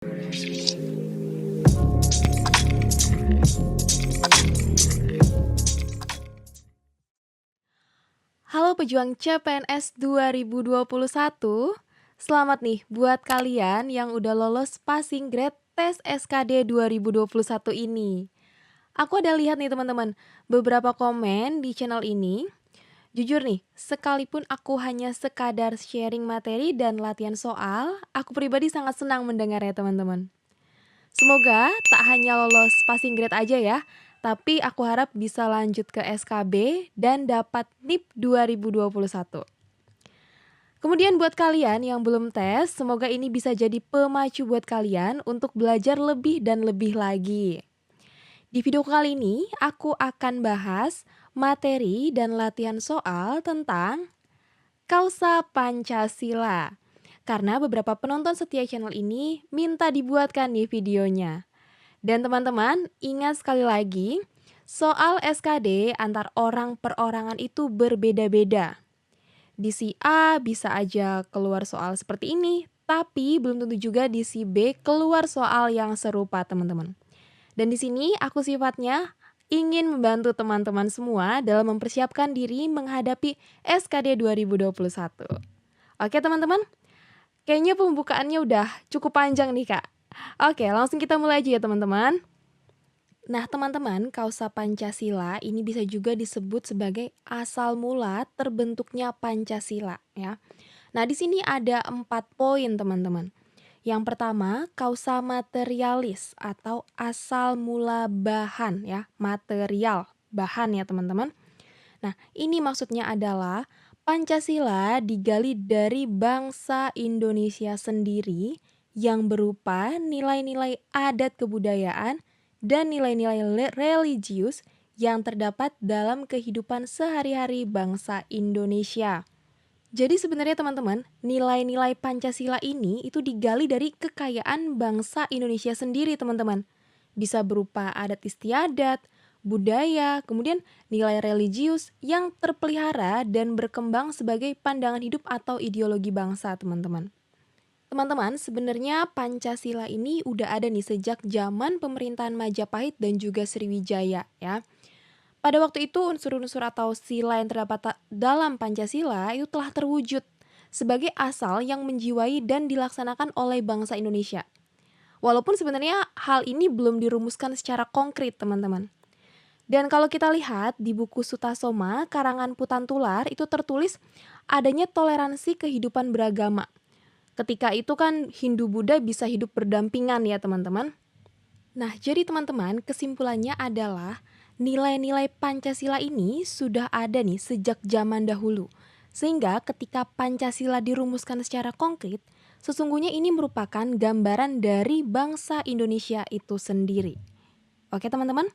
Halo pejuang CPNS 2021. Selamat nih buat kalian yang udah lolos passing grade tes SKD 2021 ini. Aku ada lihat nih teman-teman, beberapa komen di channel ini. Jujur nih, sekalipun aku hanya sekadar sharing materi dan latihan soal, aku pribadi sangat senang mendengarnya teman-teman. Semoga tak hanya lolos passing grade aja ya, tapi aku harap bisa lanjut ke SKB dan dapat NIP 2021. Kemudian buat kalian yang belum tes, semoga ini bisa jadi pemacu buat kalian untuk belajar lebih dan lebih lagi. Di video kali ini, aku akan bahas materi dan latihan soal tentang Kausa Pancasila. Karena beberapa penonton setia channel ini minta dibuatkan nih videonya. Dan teman-teman, ingat sekali lagi, soal SKD antar orang perorangan itu berbeda-beda. Di si A bisa aja keluar soal seperti ini, tapi belum tentu juga di si B keluar soal yang serupa teman-teman. Dan di sini aku sifatnya ingin membantu teman-teman semua dalam mempersiapkan diri menghadapi SKD 2021. Oke teman-teman, kayaknya pembukaannya udah cukup panjang nih Kak. Oke, langsung kita mulai aja ya teman-teman. Nah teman-teman, Kausa Pancasila ini bisa juga disebut sebagai asal mula terbentuknya Pancasila ya. Nah di sini ada 4 poin teman-teman. Yang pertama, kausa materialis atau asal mula bahan ya, material, bahan ya teman-teman. Nah, ini maksudnya adalah Pancasila digali dari bangsa Indonesia sendiri yang berupa nilai-nilai adat kebudayaan dan nilai-nilai religius yang terdapat dalam kehidupan sehari-hari bangsa Indonesia. Jadi sebenarnya teman-teman, nilai-nilai Pancasila ini itu digali dari kekayaan bangsa Indonesia sendiri teman-teman. Bisa berupa adat istiadat, budaya, kemudian nilai religius yang terpelihara dan berkembang sebagai pandangan hidup atau ideologi bangsa teman-teman. Teman-teman, sebenarnya Pancasila ini udah ada nih sejak zaman pemerintahan Majapahit dan juga Sriwijaya ya. Pada waktu itu unsur-unsur atau sila yang terdapat dalam Pancasila itu telah terwujud sebagai asal yang menjiwai dan dilaksanakan oleh bangsa Indonesia. Walaupun sebenarnya hal ini belum dirumuskan secara konkret, teman-teman. Dan kalau kita lihat di buku Sutasoma karangan Putan Tular itu tertulis adanya toleransi kehidupan beragama. Ketika itu kan Hindu-Buddha bisa hidup berdampingan ya, teman-teman. Nah, jadi teman-teman, kesimpulannya adalah nilai-nilai Pancasila ini sudah ada nih sejak zaman dahulu. Sehingga ketika Pancasila dirumuskan secara konkret, sesungguhnya ini merupakan gambaran dari bangsa Indonesia itu sendiri. Oke teman-teman,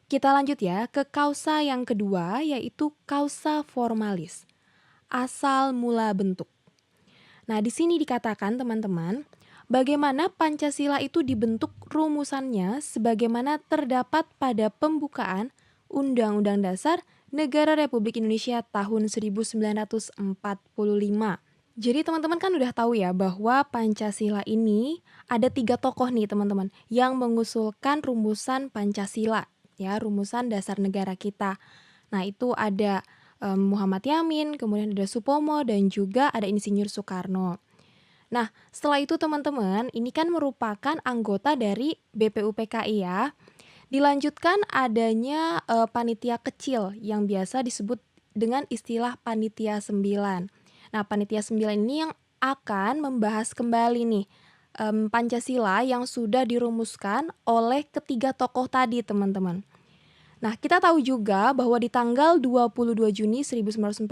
kita lanjut ya ke kausa yang kedua yaitu kausa formalis, asal mula bentuk. Nah, di sini dikatakan teman-teman, bagaimana Pancasila itu dibentuk rumusannya sebagaimana terdapat pada pembukaan Undang-Undang Dasar Negara Republik Indonesia tahun 1945. Jadi teman-teman kan udah tahu ya bahwa Pancasila ini ada 3 tokoh nih teman-teman yang mengusulkan rumusan Pancasila ya, rumusan dasar negara kita. Nah, itu ada Muhammad Yamin, kemudian ada Supomo dan juga ada Insinyur Soekarno. Nah, setelah itu teman-teman, ini kan merupakan anggota dari BPUPKI ya. Dilanjutkan adanya panitia kecil yang biasa disebut dengan istilah panitia 9. Nah, panitia 9 ini yang akan membahas kembali nih Pancasila yang sudah dirumuskan oleh ketiga tokoh tadi, teman-teman. Nah, kita tahu juga bahwa di tanggal 22 Juni 1945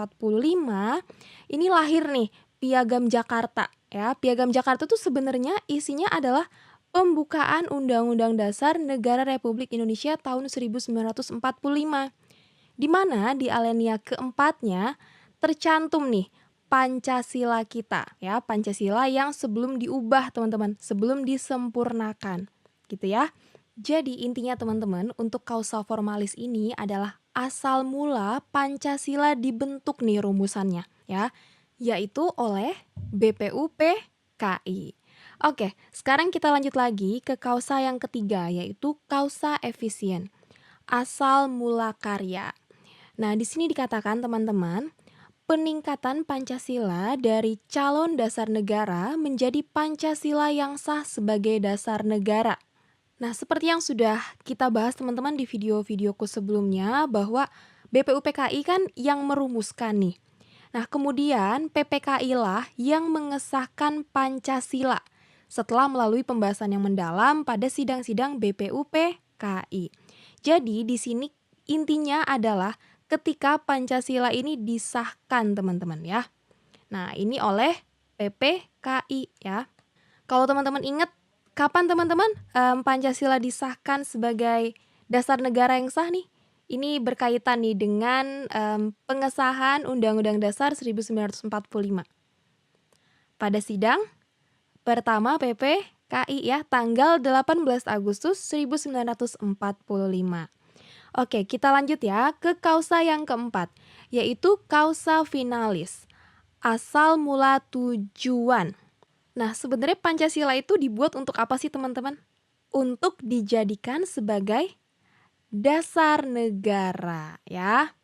ini lahir nih Piagam Jakarta ya. Piagam Jakarta itu sebenarnya isinya adalah pembukaan Undang-Undang Dasar Negara Republik Indonesia tahun 1945. Di mana di alinea keempatnya tercantum nih Pancasila kita ya, Pancasila yang sebelum diubah teman-teman, sebelum disempurnakan gitu ya. Jadi intinya teman-teman untuk kausa formalis ini adalah asal mula Pancasila dibentuk nih rumusannya ya, yaitu oleh BPUPKI. Oke, sekarang kita lanjut lagi ke kausa yang ketiga, yaitu kausa efisien, asal mula karya. Nah, di sini dikatakan teman-teman, peningkatan Pancasila dari calon dasar negara menjadi Pancasila yang sah sebagai dasar negara. Nah, seperti yang sudah kita bahas teman-teman di video-videoku sebelumnya bahwa BPUPKI kan yang merumuskan nih. Nah, kemudian PPKI lah yang mengesahkan Pancasila setelah melalui pembahasan yang mendalam pada sidang-sidang BPUPKI. Jadi, di sini intinya adalah ketika Pancasila ini disahkan teman-teman ya. Nah, ini oleh PPKI ya. Kalau teman-teman ingat, kapan teman-teman Pancasila disahkan sebagai dasar negara yang sah nih? Ini berkaitan nih dengan pengesahan Undang-Undang Dasar 1945. Pada sidang pertama PPKI ya, tanggal 18 Agustus 1945. Oke, kita lanjut ya ke kausa yang keempat, yaitu kausa finalis, asal mula tujuan. Nah, sebenarnya Pancasila itu dibuat untuk apa sih teman-teman? Untuk dijadikan sebagai dasar negara ya.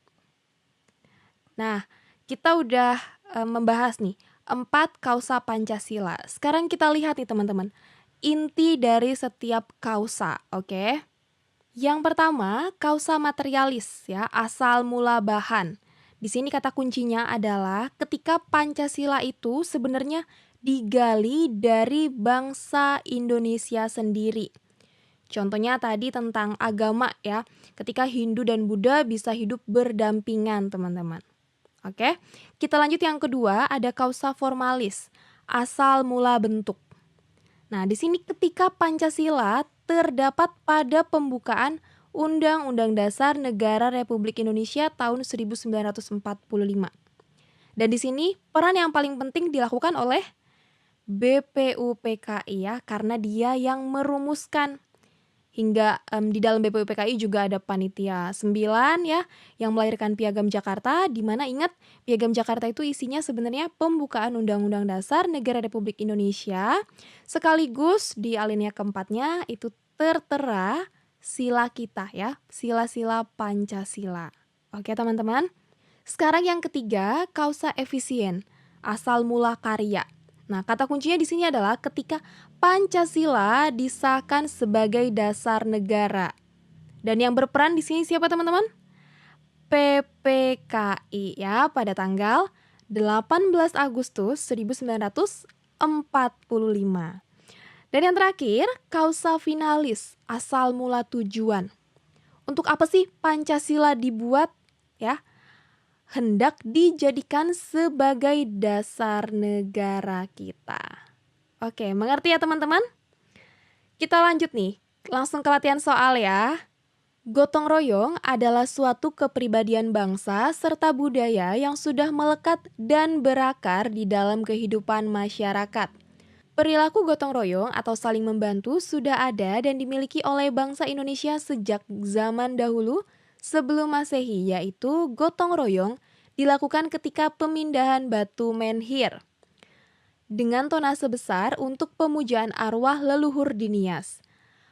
Nah, kita udah membahas nih 4 kausa Pancasila. Sekarang kita lihat nih teman-teman, inti dari setiap kausa, oke? Yang pertama, kausa materialis ya, asal mula bahan. Di sini kata kuncinya adalah ketika Pancasila itu sebenarnya digali dari bangsa Indonesia sendiri. Contohnya tadi tentang agama ya, ketika Hindu dan Buddha bisa hidup berdampingan teman-teman. Oke, kita lanjut yang kedua, ada kausa formalis, asal mula bentuk. Nah, di sini ketika Pancasila terdapat pada pembukaan Undang-Undang Dasar Negara Republik Indonesia tahun 1945. Dan di sini peran yang paling penting dilakukan oleh BPUPKI ya, karena dia yang merumuskan. Hingga di dalam BPUPKI juga ada Panitia 9 ya, yang melahirkan Piagam Jakarta, di mana ingat Piagam Jakarta itu isinya sebenarnya pembukaan Undang-Undang Dasar Negara Republik Indonesia, sekaligus di alinea keempatnya itu tertera sila kita ya, sila-sila Pancasila. Oke teman-teman, sekarang yang ketiga, kausa efisien, asal mula karya. Nah, kata kuncinya di sini adalah ketika Pancasila disahkan sebagai dasar negara. Dan yang berperan di sini siapa teman-teman? PPKI ya, pada tanggal 18 Agustus 1945. Dan yang terakhir, kausa finalis, asal mula tujuan. Untuk apa sih Pancasila dibuat? Ya, hendak dijadikan sebagai dasar negara kita. Oke, mengerti ya teman-teman? Kita lanjut nih, langsung ke latihan soal ya. Gotong royong adalah suatu kepribadian bangsa serta budaya yang sudah melekat dan berakar di dalam kehidupan masyarakat. Perilaku gotong royong atau saling membantu sudah ada dan dimiliki oleh bangsa Indonesia sejak zaman dahulu sebelum Masehi, yaitu gotong royong dilakukan ketika pemindahan batu menhir dengan tonase besar untuk pemujaan arwah leluhur di Nias.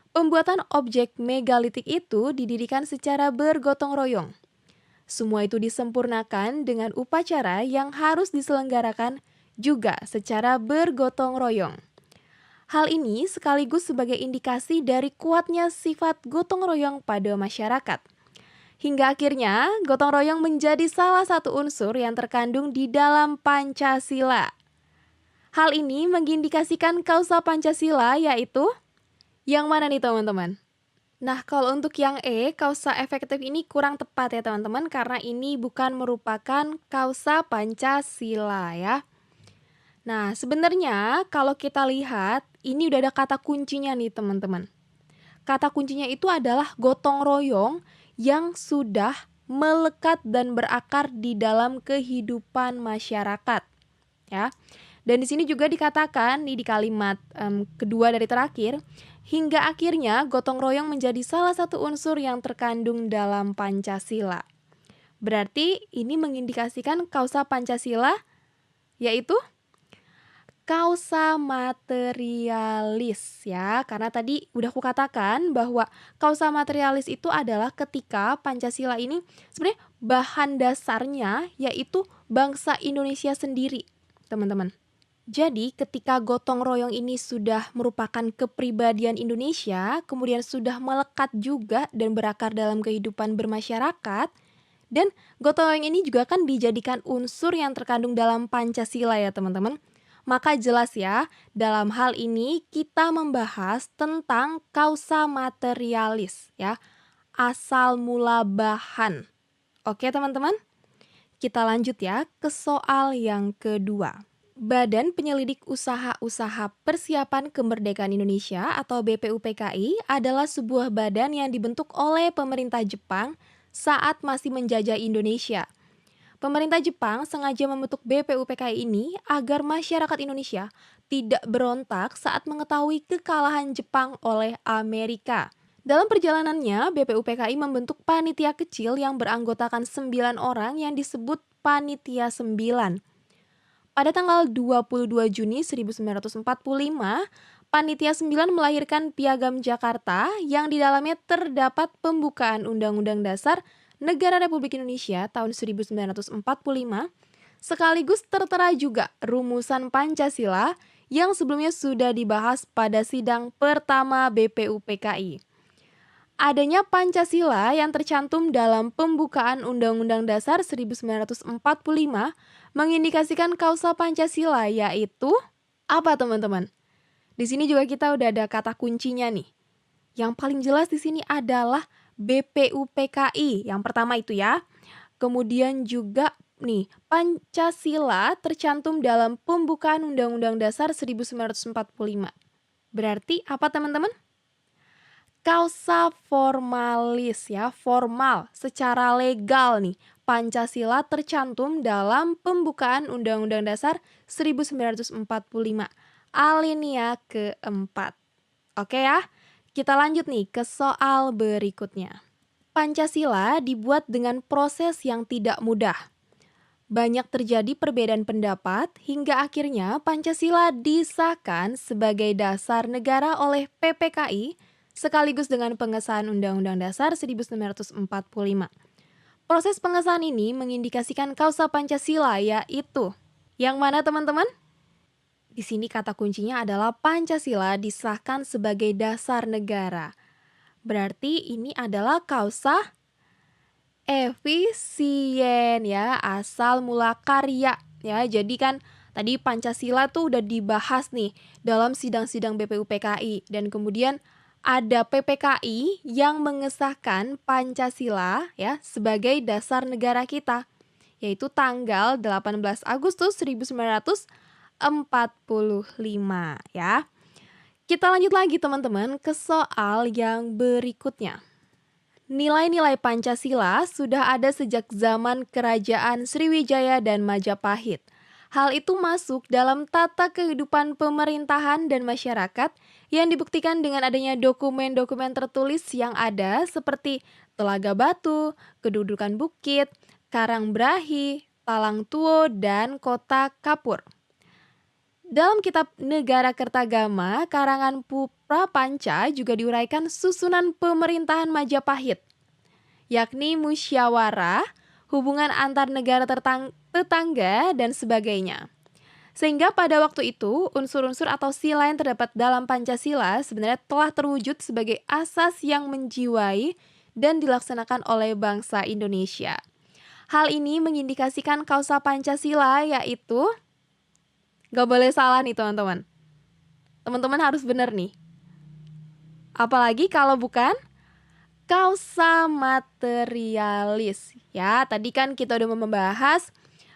Pembuatan objek megalitik itu didirikan secara bergotong royong. Semua itu disempurnakan dengan upacara yang harus diselenggarakan juga secara bergotong royong. Hal ini sekaligus sebagai indikasi dari kuatnya sifat gotong royong pada masyarakat. Hingga akhirnya, gotong royong menjadi salah satu unsur yang terkandung di dalam Pancasila. Hal ini mengindikasikan kausa Pancasila, yaitu yang mana nih teman-teman? Nah, kalau untuk yang E, kausa efektif ini kurang tepat ya teman-teman, karena ini bukan merupakan kausa Pancasila ya. Nah, sebenarnya kalau kita lihat, ini udah ada kata kuncinya nih teman-teman. Kata kuncinya itu adalah gotong royong yang sudah melekat dan berakar di dalam kehidupan masyarakat. Ya. Dan di sini juga dikatakan nih di kalimat kedua dari terakhir, hingga akhirnya gotong royong menjadi salah satu unsur yang terkandung dalam Pancasila. Berarti ini mengindikasikan kausa Pancasila, yaitu Kausa materialis ya, karena tadi udah kukatakan bahwa kausa materialis itu adalah ketika Pancasila ini sebenarnya bahan dasarnya yaitu bangsa Indonesia sendiri, teman-teman. Jadi ketika gotong royong ini sudah merupakan kepribadian Indonesia, kemudian sudah melekat juga dan berakar dalam kehidupan bermasyarakat, dan gotong royong ini juga kan dijadikan unsur yang terkandung dalam Pancasila ya teman-teman. Maka jelas ya, dalam hal ini kita membahas tentang kausa materialis ya, asal mula bahan. Oke teman-teman, kita lanjut ya ke soal yang kedua. Badan Penyelidik Usaha-Usaha Persiapan Kemerdekaan Indonesia atau BPUPKI adalah sebuah badan yang dibentuk oleh pemerintah Jepang saat masih menjajah Indonesia. Pemerintah Jepang sengaja membentuk BPUPKI ini agar masyarakat Indonesia tidak berontak saat mengetahui kekalahan Jepang oleh Amerika. Dalam perjalanannya, BPUPKI membentuk panitia kecil yang beranggotakan 9 orang yang disebut Panitia 9. Pada tanggal 22 Juni 1945, Panitia 9 melahirkan Piagam Jakarta yang di dalamnya terdapat pembukaan Undang-Undang Dasar Negara Republik Indonesia tahun 1945, sekaligus tertera juga rumusan Pancasila yang sebelumnya sudah dibahas pada sidang pertama BPUPKI. Adanya Pancasila yang tercantum dalam pembukaan Undang-Undang Dasar 1945 mengindikasikan kausa Pancasila, yaitu apa teman-teman? Di sini juga kita udah ada kata kuncinya nih. Yang paling jelas di sini adalah BPUPKI, yang pertama itu ya. Kemudian juga nih, Pancasila tercantum dalam pembukaan Undang-Undang Dasar 1945. Berarti apa teman-teman? Kausa formalis ya, formal, secara legal nih. Pancasila tercantum dalam pembukaan Undang-Undang Dasar 1945, alinea keempat. Oke ya, kita lanjut nih ke soal berikutnya. Pancasila dibuat dengan proses yang tidak mudah. Banyak terjadi perbedaan pendapat hingga akhirnya Pancasila disahkan sebagai dasar negara oleh PPKI sekaligus dengan pengesahan Undang-Undang Dasar 1945. Proses pengesahan ini mengindikasikan kausa Pancasila, yaitu yang mana teman-teman? Di sini kata kuncinya adalah Pancasila disahkan sebagai dasar negara. Berarti ini adalah kausa efisien ya, asal mula karya ya. Jadi kan tadi Pancasila tuh udah dibahas nih dalam sidang-sidang BPUPKI, dan kemudian ada PPKI yang mengesahkan Pancasila ya sebagai dasar negara kita, yaitu tanggal 18 Agustus 1945 ya. Kita lanjut lagi teman-teman ke soal yang berikutnya. Nilai-nilai Pancasila sudah ada sejak zaman Kerajaan Sriwijaya dan Majapahit. Hal itu masuk dalam tata kehidupan pemerintahan dan masyarakat yang dibuktikan dengan adanya dokumen-dokumen tertulis yang ada seperti Telaga Batu, Kedudukan Bukit, Karangbrahi, Talang Tuo, dan Kota Kapur. Dalam kitab Negara Kertagama, karangan Puprapanca juga diuraikan susunan pemerintahan Majapahit, yakni musyawarah, hubungan antar negara tetangga, dan sebagainya. Sehingga pada waktu itu, unsur-unsur atau sila yang terdapat dalam Pancasila sebenarnya telah terwujud sebagai asas yang menjiwai dan dilaksanakan oleh bangsa Indonesia. Hal ini mengindikasikan kausa Pancasila, yaitu gak boleh salah nih teman-teman. Teman-teman harus benar nih. Apalagi kalau bukan kausa materialis. Ya, tadi kan kita udah membahas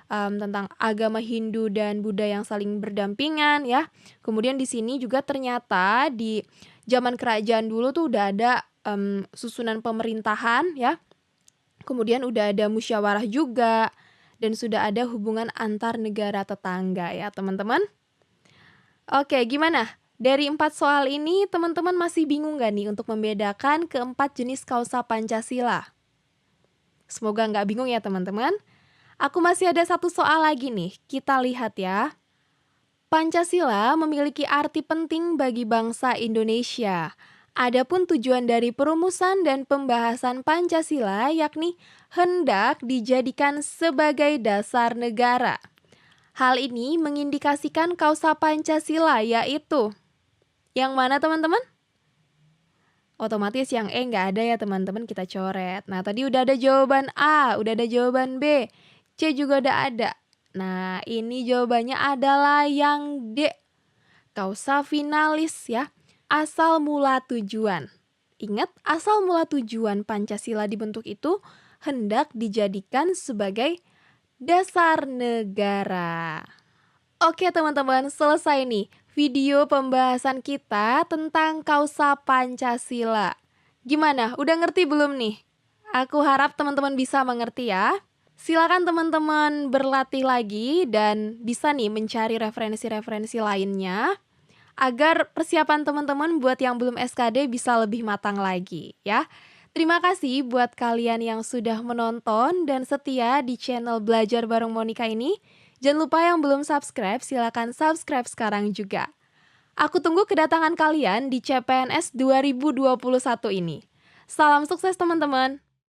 tentang agama Hindu dan Buddha yang saling berdampingan ya. Kemudian di sini juga ternyata di zaman kerajaan dulu tuh udah ada susunan pemerintahan ya. Kemudian udah ada musyawarah juga, dan sudah ada hubungan antar negara tetangga ya teman-teman. Oke, gimana? Dari 4 soal ini teman-teman masih bingung gak nih untuk membedakan keempat jenis kausa Pancasila? Semoga nggak bingung ya teman-teman. Aku masih ada satu soal lagi nih, kita lihat ya. Pancasila memiliki arti penting bagi bangsa Indonesia. Adapun tujuan dari perumusan dan pembahasan Pancasila yakni hendak dijadikan sebagai dasar negara. Hal ini mengindikasikan kausa Pancasila yaitu yang mana teman-teman? Otomatis yang E nggak ada ya teman-teman, kita coret. Nah tadi udah ada jawaban A, udah ada jawaban B, C juga udah ada. Nah ini jawabannya adalah yang D, kausa finalis ya, asal mula tujuan. Ingat, asal mula tujuan Pancasila dibentuk itu hendak dijadikan sebagai dasar negara. Oke teman-teman, selesai nih video pembahasan kita tentang kausa Pancasila. Gimana, udah ngerti belum nih? Aku harap teman-teman bisa mengerti ya. Silakan teman-teman berlatih lagi dan bisa nih mencari referensi-referensi lainnya agar persiapan teman-teman buat yang belum SKD bisa lebih matang lagi ya. Terima kasih buat kalian yang sudah menonton dan setia di channel Belajar Bareng Monica ini. Jangan lupa yang belum subscribe, silakan subscribe sekarang juga. Aku tunggu kedatangan kalian di CPNS 2021 ini. Salam sukses teman-teman.